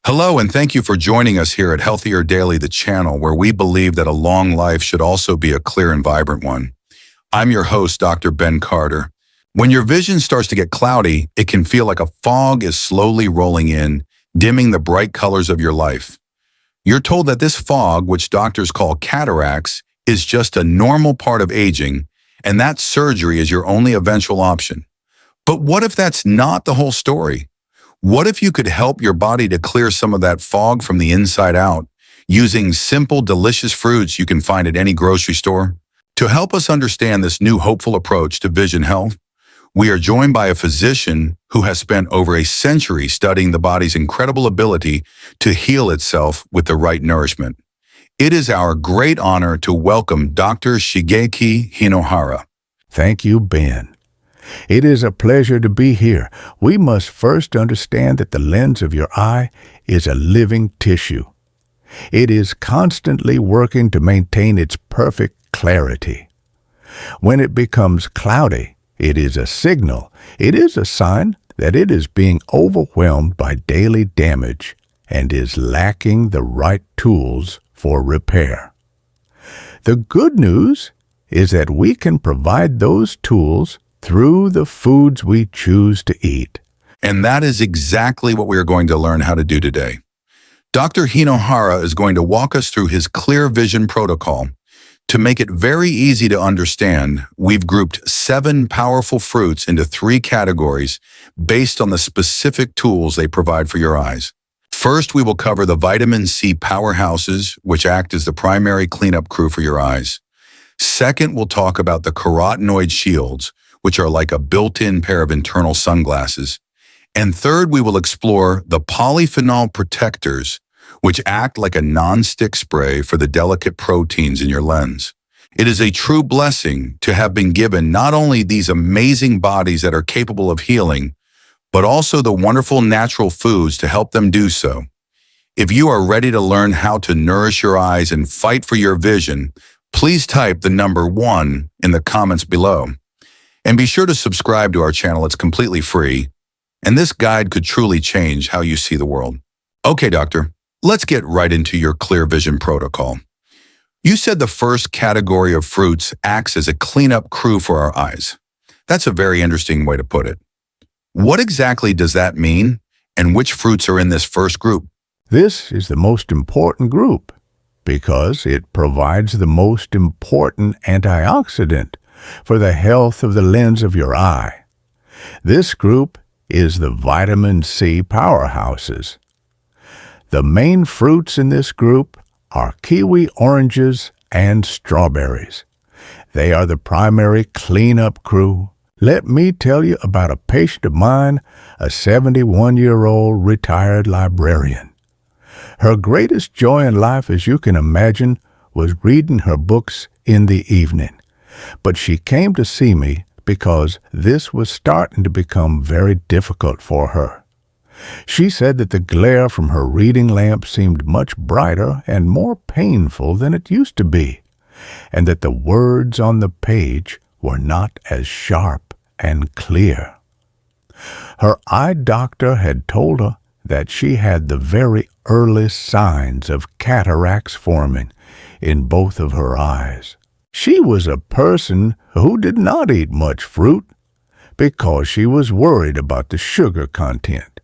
Hello, and thank you for joining us here at Healthier Daily, the channel where we believe that a long life should also be a clear and vibrant one. I'm your host, Dr. Ben Carter. When your vision starts to get cloudy, it can feel like a fog is slowly rolling in, dimming the bright colors of your life. You're told that this fog, which doctors call cataracts, is just a normal part of aging, and that surgery is your only eventual option. But what if that's not the whole story? What if you could help your body to clear some of that fog from the inside out using simple, delicious fruits you can find at any grocery store? To help us understand this new hopeful approach to vision health, we are joined by a physician who has spent over a century studying the body's incredible ability to heal itself with the right nourishment. It is our great honor to welcome Dr. Shigeki Hinohara. Thank you, Ben. It is a pleasure to be here. We must first understand that the lens of your eye is a living tissue. It is constantly working to maintain its perfect clarity. When it becomes cloudy, it is a signal. It is a sign that it is being overwhelmed by daily damage and is lacking the right tools for repair. The good news is that we can provide those tools through the foods we choose to eat. And that is exactly what we are going to learn how to do today. Dr. Hinohara is going to walk us through his clear vision protocol. To make it very easy to understand, we've grouped 7 powerful fruits into 3 categories based on the specific tools they provide for your eyes. First, we will cover the vitamin C powerhouses, which act as the primary cleanup crew for your eyes. Second, we'll talk about the carotenoid shields, which are like a built-in pair of internal sunglasses. And third, we will explore the polyphenol protectors, which act like a non-stick spray for the delicate proteins in your lens. It is a true blessing to have been given not only these amazing bodies that are capable of healing, but also the wonderful natural foods to help them do so. If you are ready to learn how to nourish your eyes and fight for your vision, please type the number 1 in the comments below. And be sure to subscribe to our channel. It's completely free. And this guide could truly change how you see the world. Okay, doctor, let's get right into your clear vision protocol. You said the first category of fruits acts as a cleanup crew for our eyes. That's a very interesting way to put it. What exactly does that mean, and which fruits are in this first group? This is the most important group because it provides the most important antioxidant for the health of the lens of your eye. This group is the vitamin C powerhouses. The main fruits in this group are kiwi oranges and strawberries. They are the primary cleanup crew. Let me tell you about a patient of mine, a 71-year-old retired librarian. Her greatest joy in life, as you can imagine, was reading her books in the evening. But she came to see me because this was starting to become very difficult for her. She said that the glare from her reading lamp seemed much brighter and more painful than it used to be, and that the words on the page were not as sharp and clear. Her eye doctor had told her that she had the very early signs of cataracts forming in both of her eyes. She was a person who did not eat much fruit because she was worried about the sugar content.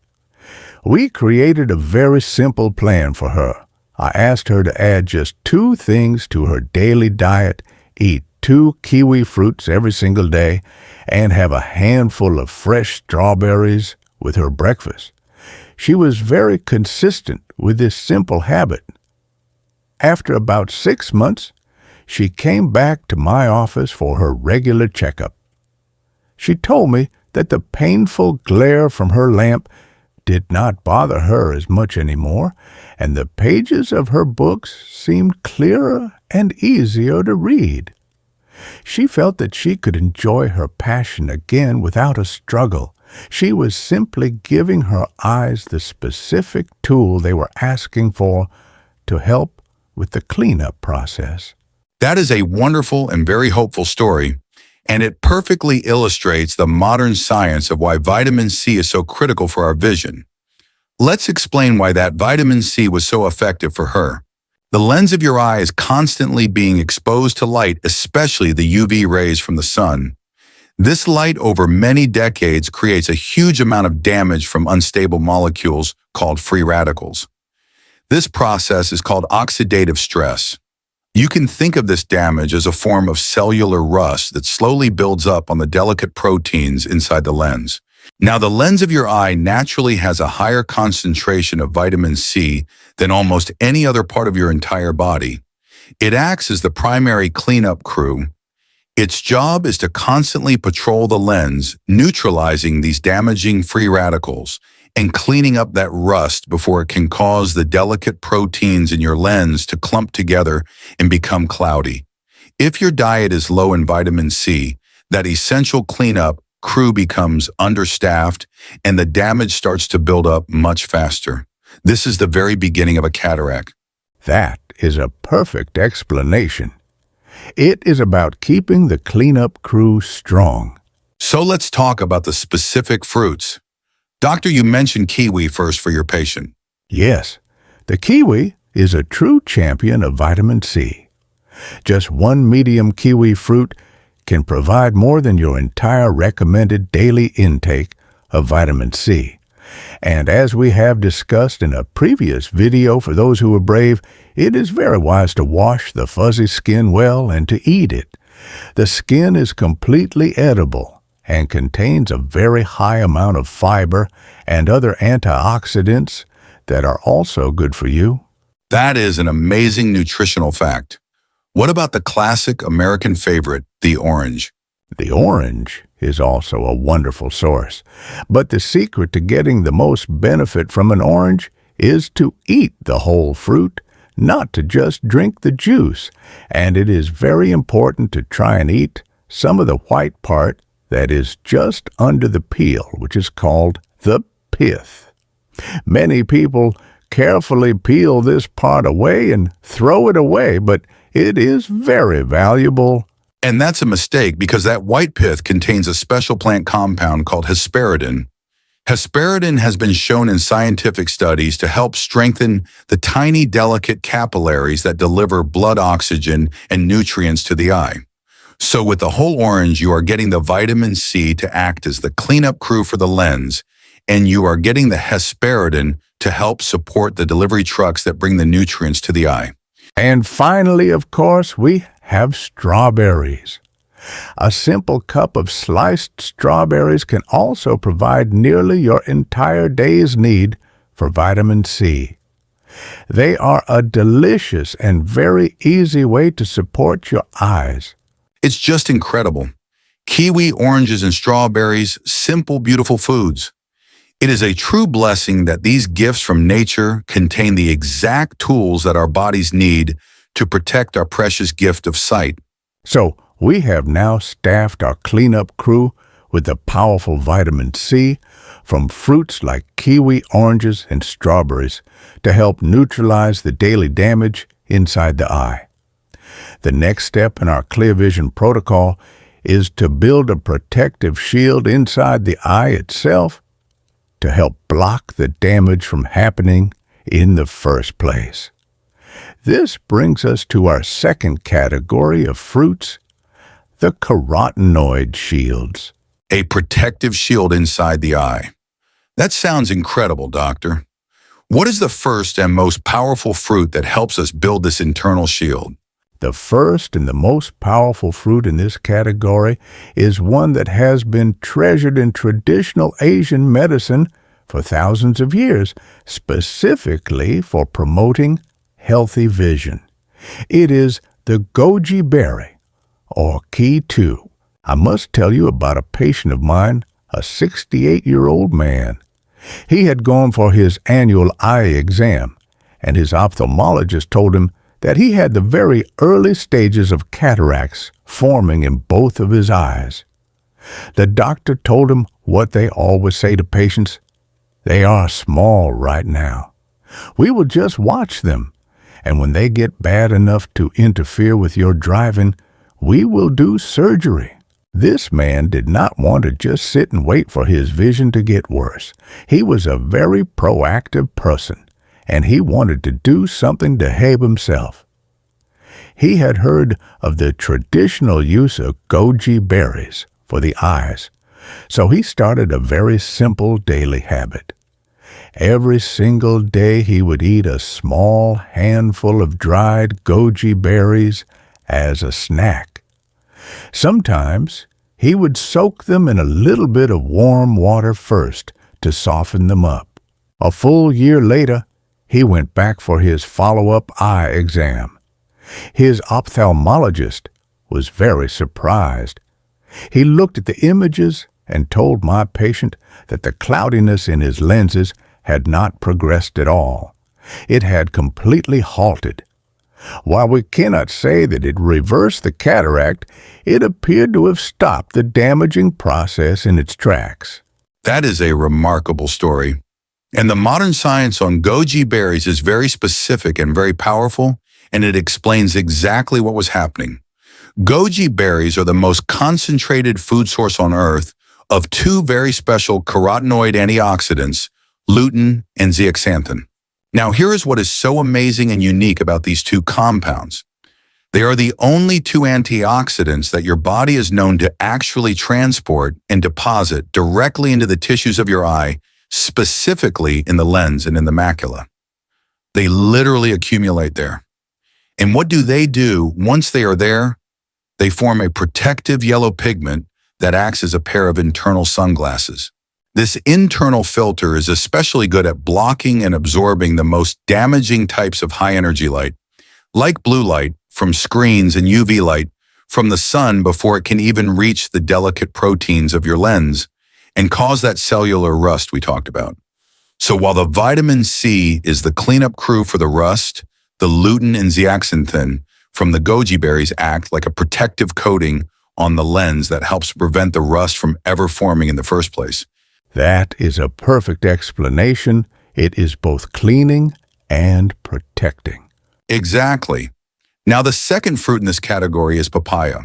We created a very simple plan for her. I asked her to add just 2 things to her daily diet, eat 2 kiwi fruits every single day, and have a handful of fresh strawberries with her breakfast. She was very consistent with this simple habit. After about 6 months, she came back to my office for her regular checkup. She told me that the painful glare from her lamp did not bother her as much anymore, and the pages of her books seemed clearer and easier to read. She felt that she could enjoy her passion again without a struggle. She was simply giving her eyes the specific tool they were asking for to help with the cleanup process. That is a wonderful and very hopeful story, and it perfectly illustrates the modern science of why vitamin C is so critical for our vision. Let's explain why that vitamin C was so effective for her. The lens of your eye is constantly being exposed to light, especially the UV rays from the sun. This light over many decades creates a huge amount of damage from unstable molecules called free radicals. This process is called oxidative stress. You can think of this damage as a form of cellular rust that slowly builds up on the delicate proteins inside the lens. Now, the lens of your eye naturally has a higher concentration of vitamin C than almost any other part of your entire body. It acts as the primary cleanup crew. Its job is to constantly patrol the lens, neutralizing these damaging free radicals and cleaning up that rust before it can cause the delicate proteins in your lens to clump together and become cloudy. If your diet is low in vitamin C, that essential cleanup crew becomes understaffed and the damage starts to build up much faster. This is the very beginning of a cataract. That is a perfect explanation. It is about keeping the cleanup crew strong. So let's talk about the specific fruits. Doctor, you mentioned kiwi first for your patient. Yes, the kiwi is a true champion of vitamin C. Just one medium kiwi fruit can provide more than your entire recommended daily intake of vitamin C. And as we have discussed in a previous video for those who are brave, it is very wise to wash the fuzzy skin well and to eat it. The skin is completely edible and contains a very high amount of fiber and other antioxidants that are also good for you. That is an amazing nutritional fact. What about the classic American favorite, the orange? The orange is also a wonderful source, but the secret to getting the most benefit from an orange is to eat the whole fruit, not to just drink the juice, and it is very important to try and eat some of the white part that is just under the peel, which is called the pith. Many people carefully peel this part away and throw it away, but it is very valuable. And that's a mistake because that white pith contains a special plant compound called hesperidin. Hesperidin has been shown in scientific studies to help strengthen the tiny, delicate capillaries that deliver blood oxygen and nutrients to the eye. So with the whole orange, you are getting the vitamin C to act as the cleanup crew for the lens, and you are getting the hesperidin to help support the delivery trucks that bring the nutrients to the eye. And finally, of course, we have strawberries. A simple cup of sliced strawberries can also provide nearly your entire day's need for vitamin C. They are a delicious and very easy way to support your eyes. It's just incredible. Kiwi, oranges, and strawberries, simple, beautiful foods. It is a true blessing that these gifts from nature contain the exact tools that our bodies need to protect our precious gift of sight. So, we have now staffed our cleanup crew with the powerful vitamin C from fruits like kiwi, oranges, and strawberries to help neutralize the daily damage inside the eye. The next step in our Clear Vision protocol is to build a protective shield inside the eye itself to help block the damage from happening in the first place. This brings us to our second category of fruits, the carotenoid shields. A protective shield inside the eye. That sounds incredible, Doctor. What is the first and most powerful fruit that helps us build this internal shield? The first and the most powerful fruit in this category is one that has been treasured in traditional Asian medicine for thousands of years, specifically for promoting healthy vision. It is the goji berry, or Ki2. I must tell you about a patient of mine, a 68-year-old man. He had gone for his annual eye exam, and his ophthalmologist told him that he had the very early stages of cataracts forming in both of his eyes. The doctor told him what they always say to patients: they are small right now. We will just watch them, and when they get bad enough to interfere with your driving, we will do surgery. This man did not want to just sit and wait for his vision to get worse. He was a very proactive person, and he wanted to do something to help himself. He had heard of the traditional use of goji berries for the eyes, so he started a very simple daily habit. Every single day he would eat a small handful of dried goji berries as a snack. Sometimes he would soak them in a little bit of warm water first to soften them up. A full year later, he went back for his follow-up eye exam. His ophthalmologist was very surprised. He looked at the images and told my patient that the cloudiness in his lenses had not progressed at all. It had completely halted. While we cannot say that it reversed the cataract, it appeared to have stopped the damaging process in its tracks. That is a remarkable story. And the modern science on goji berries is very specific and very powerful, and it explains exactly what was happening. Goji berries are the most concentrated food source on Earth of two very special carotenoid antioxidants, lutein and zeaxanthin. Now, here is what is so amazing and unique about these two compounds. They are the only two antioxidants that your body is known to actually transport and deposit directly into the tissues of your eye, specifically in the lens and in the macula. They literally accumulate there. And what do? Once they are there? They form a protective yellow pigment that acts as a pair of internal sunglasses. This internal filter is especially good at blocking and absorbing the most damaging types of high-energy light, like blue light from screens and UV light from the sun before it can even reach the delicate proteins of your lens and cause that cellular rust we talked about. So while the vitamin C is the cleanup crew for the rust, the lutein and zeaxanthin from the goji berries act like a protective coating on the lens that helps prevent the rust from ever forming in the first place. That is a perfect explanation. It is both cleaning and protecting. Exactly. Now, the second fruit in this category is papaya.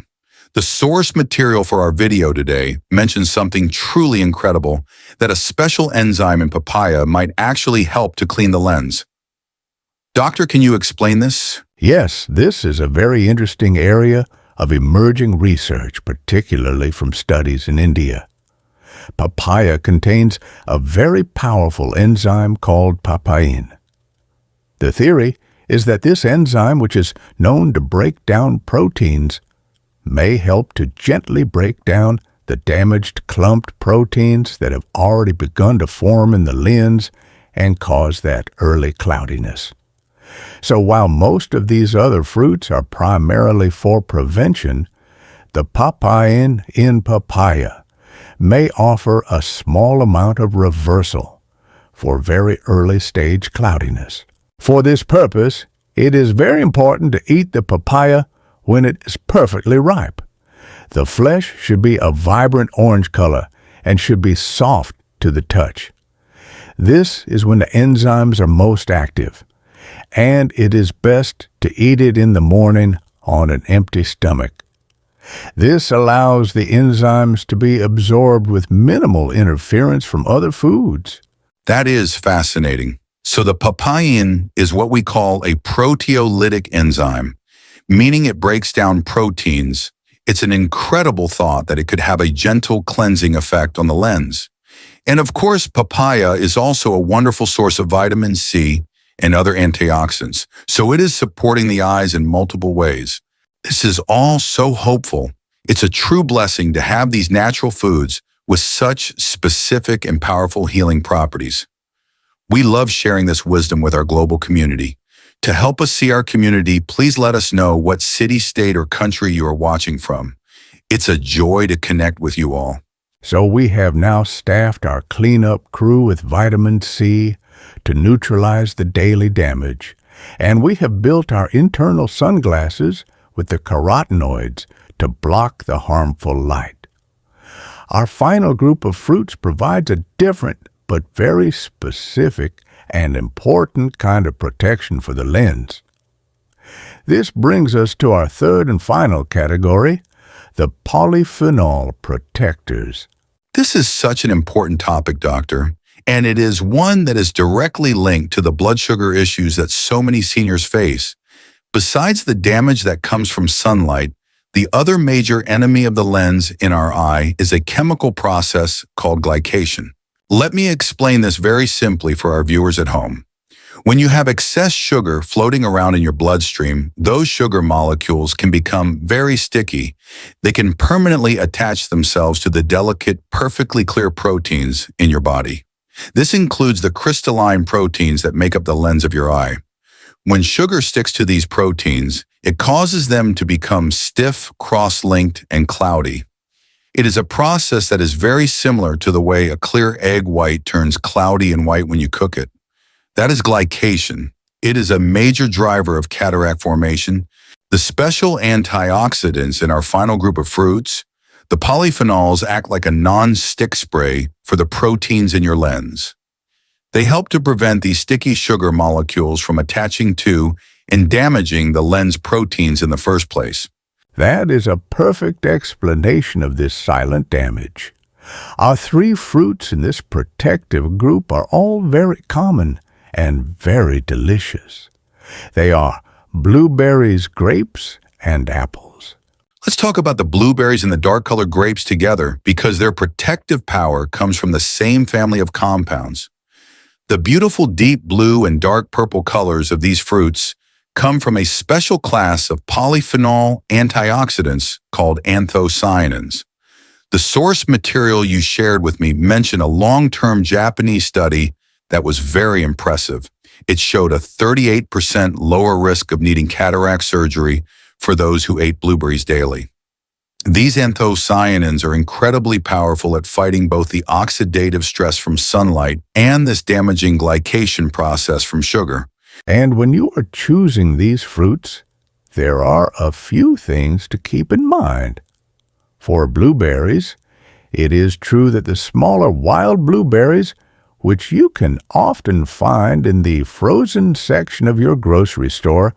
The source material for our video today mentions something truly incredible, that a special enzyme in papaya might actually help to clean the lens. Doctor, can you explain this? Yes, this is a very interesting area of emerging research, particularly from studies in India. Papaya contains a very powerful enzyme called papain. The theory is that this enzyme, which is known to break down proteins, may help to gently break down the damaged clumped proteins that have already begun to form in the lens and cause that early cloudiness. So while most of these other fruits are primarily for prevention, the papain in papaya may offer a small amount of reversal for very early stage cloudiness. For this purpose, it is very important to eat the papaya when it is perfectly ripe. The flesh should be a vibrant orange color and should be soft to the touch. This is when the enzymes are most active, and it is best to eat it in the morning on an empty stomach. This allows the enzymes to be absorbed with minimal interference from other foods. That is fascinating. So the papain is what we call a proteolytic enzyme, meaning it breaks down proteins. It's an incredible thought that it could have a gentle cleansing effect on the lens. And of course, papaya is also a wonderful source of vitamin C and other antioxidants, so it is supporting the eyes in multiple ways. This is all so hopeful. It's a true blessing to have these natural foods with such specific and powerful healing properties. We love sharing this wisdom with our global community. To help us see our community, please let us know what city, state, or country you are watching from. It's a joy to connect with you all. So we have now staffed our cleanup crew with vitamin C to neutralize the daily damage, and we have built our internal sunglasses with the carotenoids to block the harmful light. Our final group of fruits provides a different but very specific and important kind of protection for the lens. This brings us to our third and final category, the polyphenol protectors. This is such an important topic, doctor, and it is one that is directly linked to the blood sugar issues that so many seniors face. Besides the damage that comes from sunlight, the other major enemy of the lens in our eye is a chemical process called glycation. Let me explain this very simply for our viewers at home. When you have excess sugar floating around in your bloodstream, those sugar molecules can become very sticky. They can permanently attach themselves to the delicate, perfectly clear proteins in your body. This includes the crystalline proteins that make up the lens of your eye. When sugar sticks to these proteins, it causes them to become stiff, cross-linked, and cloudy. It is a process that is very similar to the way a clear egg white turns cloudy and white when you cook it. That is glycation. It is a major driver of cataract formation. The special antioxidants in our final group of fruits, the polyphenols, act like a non-stick spray for the proteins in your lens. They help to prevent these sticky sugar molecules from attaching to and damaging the lens proteins in the first place. That is a perfect explanation of this silent damage. Our three fruits in this protective group are all very common and very delicious. They are blueberries, grapes, and apples. Let's talk about the blueberries and the dark-colored grapes together because their protective power comes from the same family of compounds. The beautiful deep blue and dark purple colors of these fruits come from a special class of polyphenol antioxidants called anthocyanins. The source material you shared with me mentioned a long-term Japanese study that was very impressive. It showed a 38% lower risk of needing cataract surgery for those who ate blueberries daily. These anthocyanins are incredibly powerful at fighting both the oxidative stress from sunlight and this damaging glycation process from sugar. And when you are choosing these fruits, there are a few things to keep in mind. For blueberries, it is true that the smaller wild blueberries, which you can often find in the frozen section of your grocery store,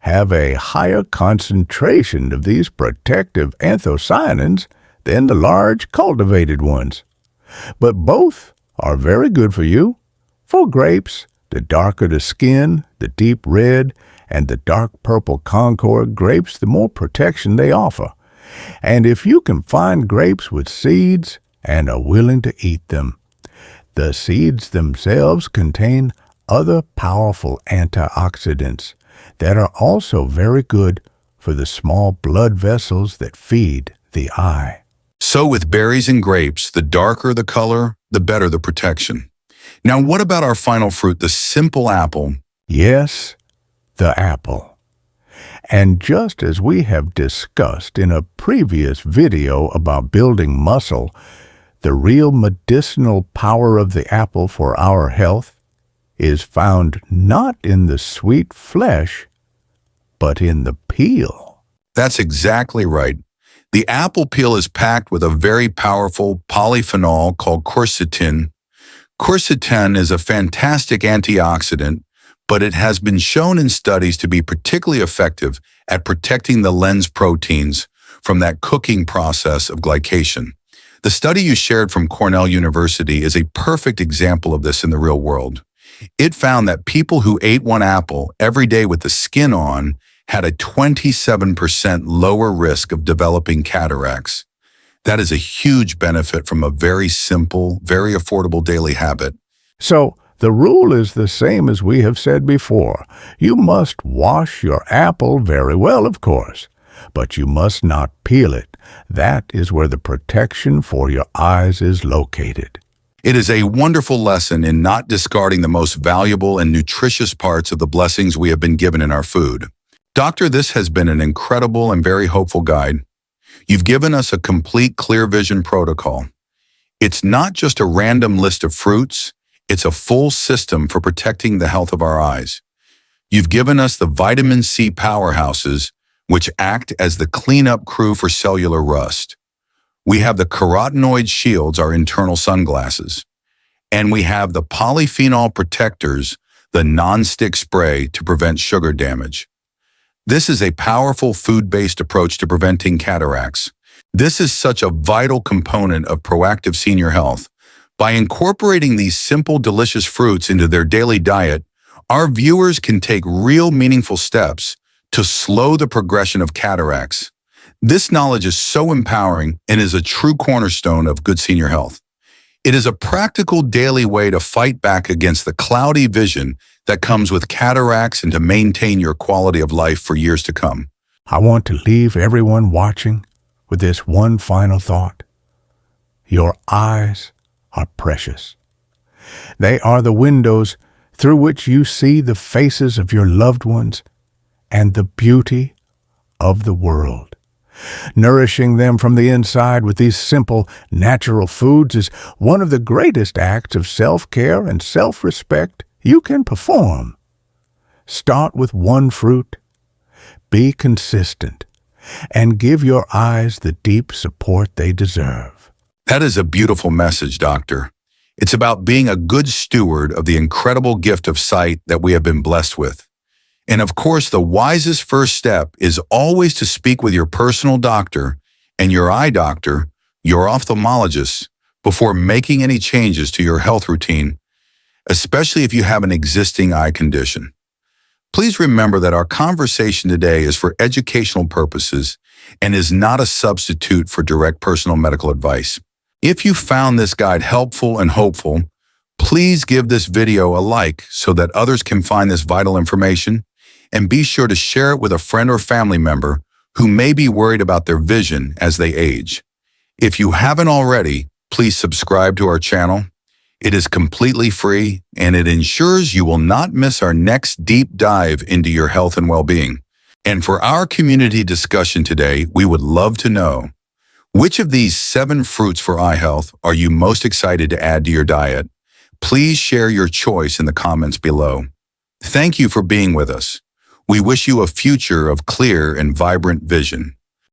have a higher concentration of these protective anthocyanins than the large cultivated ones. But both are very good for you. For grapes, the darker the skin, the deep red, and the dark purple Concord grapes, the more protection they offer. And if you can find grapes with seeds and are willing to eat them, the seeds themselves contain other powerful antioxidants that are also very good for the small blood vessels that feed the eye. So with berries and grapes, the darker the color, the better the protection. Now, what about our final fruit, the simple apple? Yes, the apple. And just as we have discussed in a previous video about building muscle, the real medicinal power of the apple for our health is found not in the sweet flesh, but in the peel. That's exactly right. The apple peel is packed with a very powerful polyphenol called quercetin. Quercetin is a fantastic antioxidant, but it has been shown in studies to be particularly effective at protecting the lens proteins from that cooking process of glycation. The study you shared from Cornell University is a perfect example of this in the real world. It found that people who ate one apple every day with the skin on had a 27% lower risk of developing cataracts. That is a huge benefit from a very simple, very affordable daily habit. So, the rule is the same as we have said before. You must wash your apple very well, of course, but you must not peel it. That is where the protection for your eyes is located. It is a wonderful lesson in not discarding the most valuable and nutritious parts of the blessings we have been given in our food. Doctor, this has been an incredible and very hopeful guide. You've given us a complete clear vision protocol. It's not just a random list of fruits, it's a full system for protecting the health of our eyes. You've given us the vitamin C powerhouses, which act as the cleanup crew for cellular rust. We have the carotenoid shields, our internal sunglasses. And we have the polyphenol protectors, the non-stick spray to prevent sugar damage. This is a powerful food-based approach to preventing cataracts. This is such a vital component of proactive senior health. By incorporating these simple, delicious fruits into their daily diet, our viewers can take real meaningful steps to slow the progression of cataracts. This knowledge is so empowering and is a true cornerstone of good senior health. It is a practical daily way to fight back against the cloudy vision that comes with cataracts and to maintain your quality of life for years to come. I want to leave everyone watching with this one final thought. Your eyes are precious. They are the windows through which you see the faces of your loved ones and the beauty of the world. Nourishing them from the inside with these simple, natural foods is one of the greatest acts of self-care and self-respect you can perform. Start with one fruit, be consistent, and give your eyes the deep support they deserve. That is a beautiful message, Doctor. It's about being a good steward of the incredible gift of sight that we have been blessed with. And of course, the wisest first step is always to speak with your personal doctor and your eye doctor, your ophthalmologist, before making any changes to your health routine, especially if you have an existing eye condition. Please remember that our conversation today is for educational purposes and is not a substitute for direct personal medical advice. If you found this guide helpful and hopeful, please give this video a like so that others can find this vital information, and be sure to share it with a friend or family member who may be worried about their vision as they age. If you haven't already, please subscribe to our channel. It is completely free, and it ensures you will not miss our next deep dive into your health and well-being. And for our community discussion today, we would love to know, which of these 7 fruits for eye health are you most excited to add to your diet? Please share your choice in the comments below. Thank you for being with us. We wish you a future of clear and vibrant vision.